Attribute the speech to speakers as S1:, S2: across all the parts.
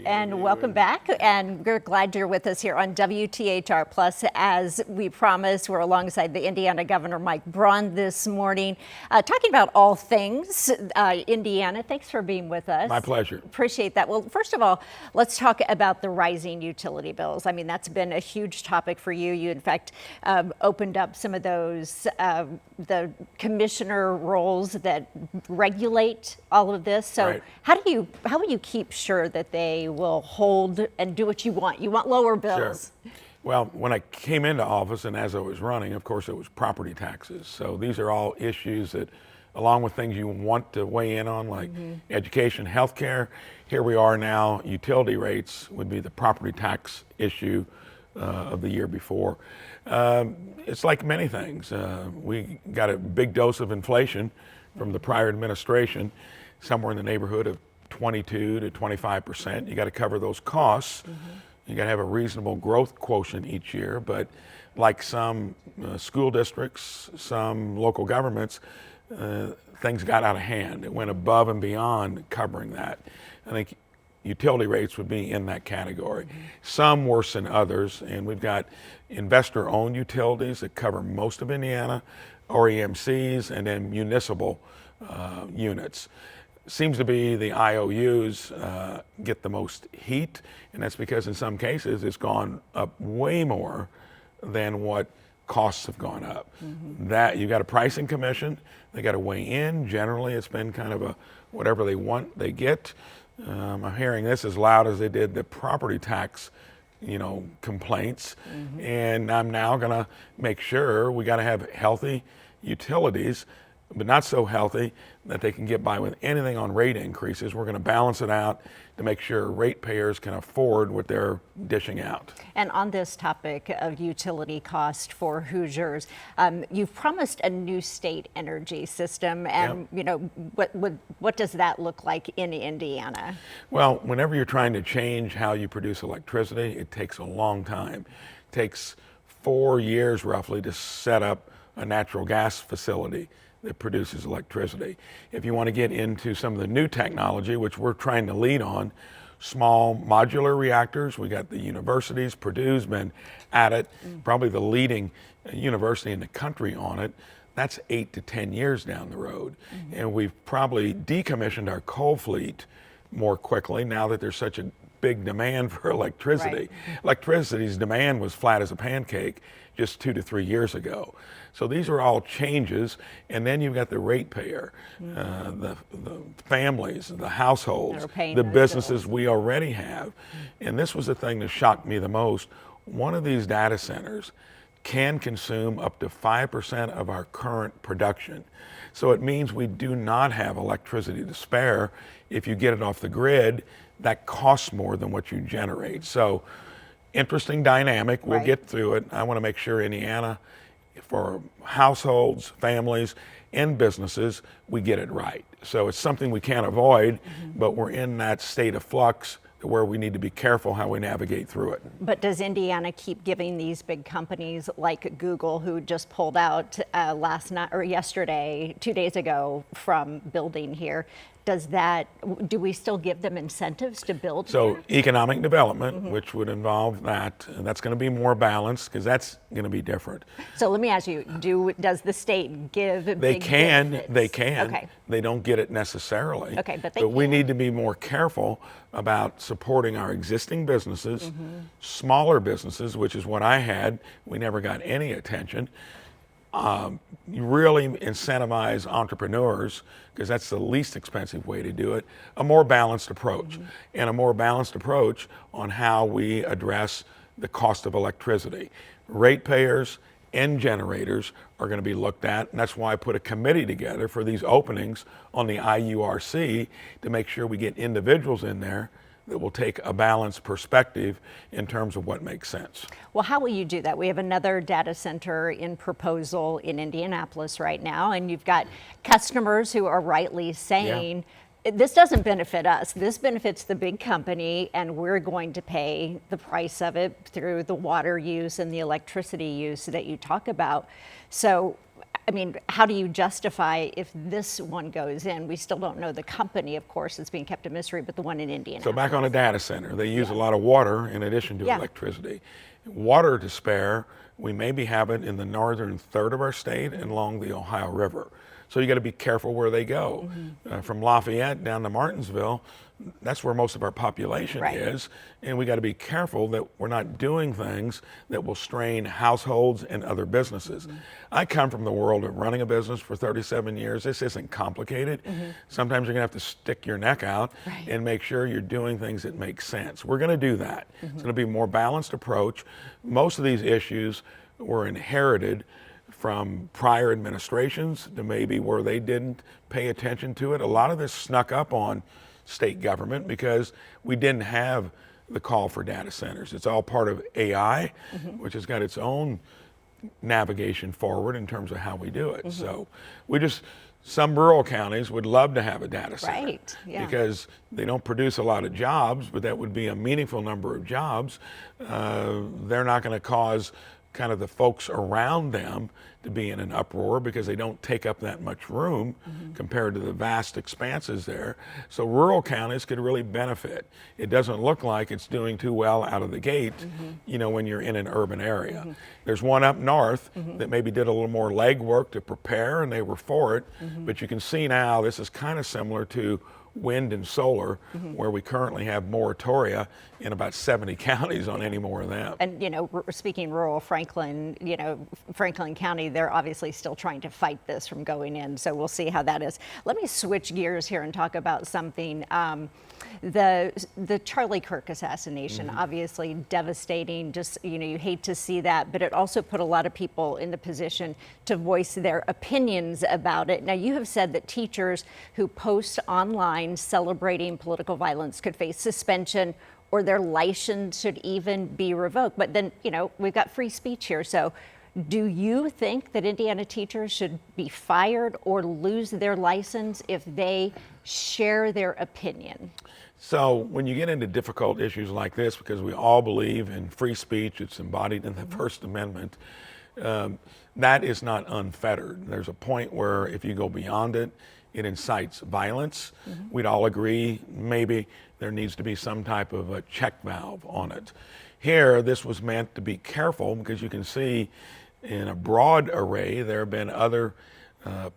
S1: And welcome back. And we're glad you're with us here on WTHR Plus. As we promised, we're alongside the Indiana Governor Mike Braun this morning, talking about all things Indiana. Thanks for being with us.
S2: My pleasure.
S1: Appreciate that. Well, first of all, let's talk about the rising utility bills. I mean, that's been a huge topic for you. You, in fact, opened up some of those, the commissioner roles that regulate all of this. So
S2: right.
S1: How will you keep sure that they will hold and do what you want? You want lower bills.
S2: Sure. Well, when I came into office and as I was running, of course, it was property taxes. So these are all issues that, along with things you want to weigh in on, like education, healthcare, here we are now, utility rates would be the property tax issue of the year before. It's like many things. We got a big dose of inflation from the prior administration, somewhere in the neighborhood of 22 to 25%. You got to cover those costs. You got to have a reasonable growth quotient each year. But like some school districts, some local governments, things got out of hand. It went above and beyond covering that. I think utility rates would be in that category. Some worse than others. And we've got investor-owned utilities that cover most of Indiana, REMCs, and then municipal units. Seems to be the IOUs get the most heat, and that's because in some cases it's gone up way more than what costs have gone up. That you got a pricing commission, they got to weigh in. Generally, it's been kind of a whatever they want, they get. I'm hearing this as loud as they did the property tax, complaints, and I'm now going to make sure we got to have healthy utilities, but not so healthy that they can get by with anything on rate increases. We're going to balance it out to make sure ratepayers can afford what they're dishing out.
S1: And on this topic of utility cost for Hoosiers, you've promised a new state energy system, and what does that look like in Indiana?
S2: Well, whenever you're trying to change how you produce electricity, it takes a long time. It takes 4 years roughly to set up a natural gas facility that produces electricity. If you want to get into some of the new technology, which we're trying to lead on, small modular reactors, we got the universities, Purdue's been at it, probably the leading university in the country on it. That's 8 to 10 years down the road. And we've probably decommissioned our coal fleet more quickly now that there's such a big demand for electricity.
S1: Right.
S2: Electricity's demand was flat as a pancake just 2 to 3 years ago. So these are all changes, and then you've got the ratepayer, the families, the households, the businesses we already have. And this was the thing that shocked me the most. One of these data centers can consume up to 5% of our current production. So it means we do not have electricity to spare. If you get it off the grid, that costs more than what you generate. So interesting dynamic. We'll get through it. I want to make sure Indiana, for households, families, and businesses, we get it right. So it's something we can't avoid, but we're in that state of flux where we need to be careful how we navigate through it.
S1: But does Indiana keep giving these big companies like Google, who just pulled out last night or yesterday, 2 days ago, from building here, do we still give them incentives to build
S2: So
S1: here?
S2: economic development, which would involve that, and that's going to be more balanced because that's going to be different.
S1: So let me ask you, does the state give
S2: They
S1: big
S2: can.
S1: benefits?
S2: They can.
S1: Okay.
S2: They don't get it necessarily.
S1: Okay, but
S2: we need to be more careful about supporting our existing businesses, smaller businesses, which is what I had. We never got any attention. You really incentivize entrepreneurs because that's the least expensive way to do it. A more balanced approach, and a more balanced approach on how we address the cost of electricity. Ratepayers and generators are going to be looked at, and that's why I put a committee together for these openings on the IURC to make sure we get individuals in there that will take a balanced perspective in terms of what makes sense.
S1: Well, how will you do that? We have another data center in proposal in Indianapolis right now, and you've got customers who are rightly saying, this doesn't benefit us. This benefits the big company, and we're going to pay the price of it through the water use and the electricity use that you talk about. So I mean, how do you justify if this one goes in? We still don't know the company, of course, it's being kept a mystery, but the one in Indianapolis.
S2: So back on a data center, they use a lot of water in addition to electricity. Water to spare, we maybe have it in the northern third of our state and along the Ohio River. So you got to be careful where they go. From Lafayette down to Martinsville, that's where most of our population is, and we got to be careful that we're not doing things that will strain households and other businesses. I come from the world of running a business for 37 years. This isn't complicated. Sometimes you're gonna have to stick your neck out and make sure you're doing things that make sense. We're gonna do that. It's gonna be a more balanced approach. Most of these issues were inherited from prior administrations to maybe where they didn't pay attention to it. A lot of this snuck up on state government because we didn't have the call for data centers. It's all part of AI, which has got its own navigation forward in terms of how we do it. So some rural counties would love to have a data center because they don't produce a lot of jobs, but that would be a meaningful number of jobs. They're not going to cause kind of the folks around them to be in an uproar because they don't take up that much room compared to the vast expanses there. So rural counties could really benefit. It doesn't look like it's doing too well out of the gate, you know, when you're in an urban area. There's one up north that maybe did a little more legwork to prepare and they were for it, but you can see now this is kind of similar to wind and solar, where we currently have moratoria in about 70 counties on any more of them.
S1: And, you know, speaking rural Franklin, you know, Franklin County, they're obviously still trying to fight this from going in. So we'll see how that is. Let me switch gears here and talk about something. The Charlie Kirk assassination, obviously devastating. Just, you know, you hate to see that, but it also put a lot of people in the position to voice their opinions about it. Now, you have said that teachers who post online celebrating political violence could face suspension or their license should even be revoked. But then, you know, we've got free speech here. So do you think that Indiana teachers should be fired or lose their license if they share their opinion?
S2: So when you get into difficult issues like this, because we all believe in free speech, it's embodied in the First Amendment, that is not unfettered. There's a point where if you go beyond it, it incites violence. We'd all agree maybe there needs to be some type of a check valve on it. Here, this was meant to be careful because you can see in a broad array, there have been other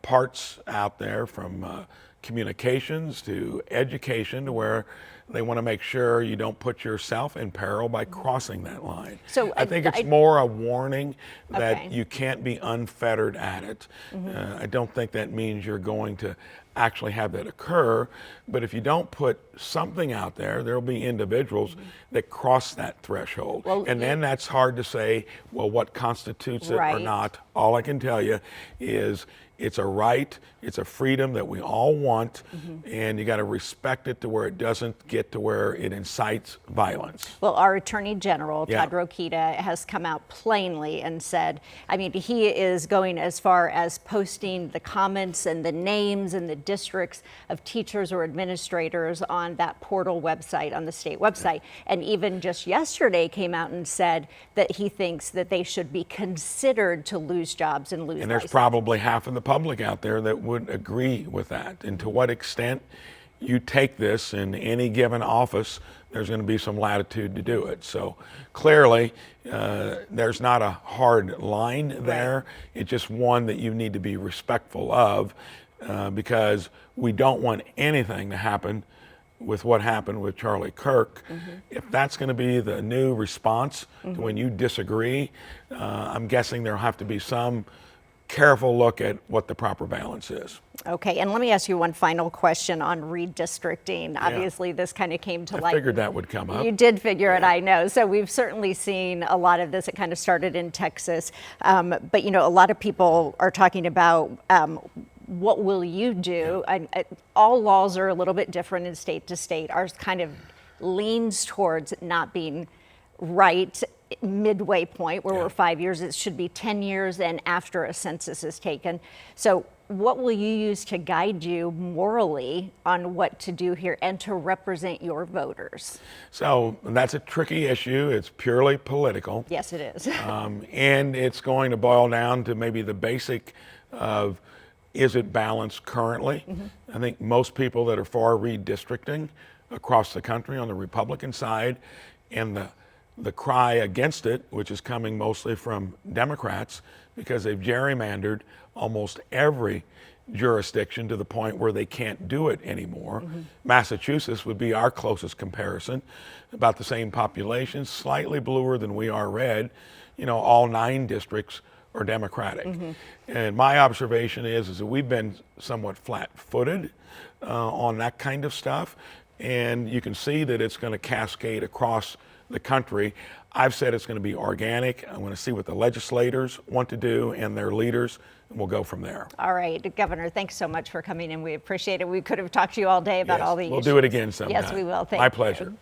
S2: parts out there from communications to education to where they want to make sure you don't put yourself in peril by crossing that line. So I think it's more a warning that you can't be unfettered at it. I don't think that means you're going to actually have that occur, but if you don't put something out there, there'll be individuals that cross that threshold. Well, and then that's hard to say, well, what constitutes it or not. All I can tell you is it's a right, it's a freedom that we all want, and you got to respect it to where it doesn't get to where it incites violence.
S1: Well, our Attorney General, Todd Rokita, has come out plainly and said, I mean, he is going as far as posting the comments and the names and the districts of teachers or administrators on that portal website, on the state website. And even just yesterday came out and said that he thinks that they should be considered to lose jobs and lose licenses.
S2: And there's probably half of the public out there that would agree with that. And to what extent you take this in any given office, there's going to be some latitude to do it. So clearly, there's not a hard line there. It's just one that you need to be respectful of because we don't want anything to happen with what happened with Charlie Kirk. If that's going to be the new response to when you disagree, I'm guessing there'll have to be some careful look at what the proper balance is.
S1: Okay, and let me ask you one final question on redistricting. Obviously, this kind of came to light.
S2: I figured that would come up.
S1: You did figure it, I know. So we've certainly seen a lot of this. It kind of started in Texas. But, you know, a lot of people are talking about what will you do? All laws are a little bit different in state to state. Ours kind of leans towards not being right midway point where we're 5 years. It should be 10 years and after a census is taken. So what will you use to guide you morally on what to do here and to represent your voters?
S2: So that's a tricky issue. It's purely political.
S1: Yes, it is.
S2: And it's going to boil down to maybe the basic of is it balanced currently? I think most people that are for redistricting across the country on the Republican side, and the cry against it, which is coming mostly from Democrats, because they've gerrymandered almost every jurisdiction to the point where they can't do it anymore. Massachusetts would be our closest comparison, about the same population, slightly bluer than we are red. You know, all 9 districts are Democratic. And my observation is that we've been somewhat flat-footed on that kind of stuff, and you can see that it's going to cascade across the country. I've said it's going to be organic. I want to see what the legislators want to do and their leaders, and we'll go from there.
S1: All right, Governor, thanks so much for coming in. We appreciate it. We could have talked to you all day about all the
S2: We'll
S1: issues.
S2: do it again sometime.
S1: Yes, we will. Thank
S2: My
S1: you.
S2: pleasure.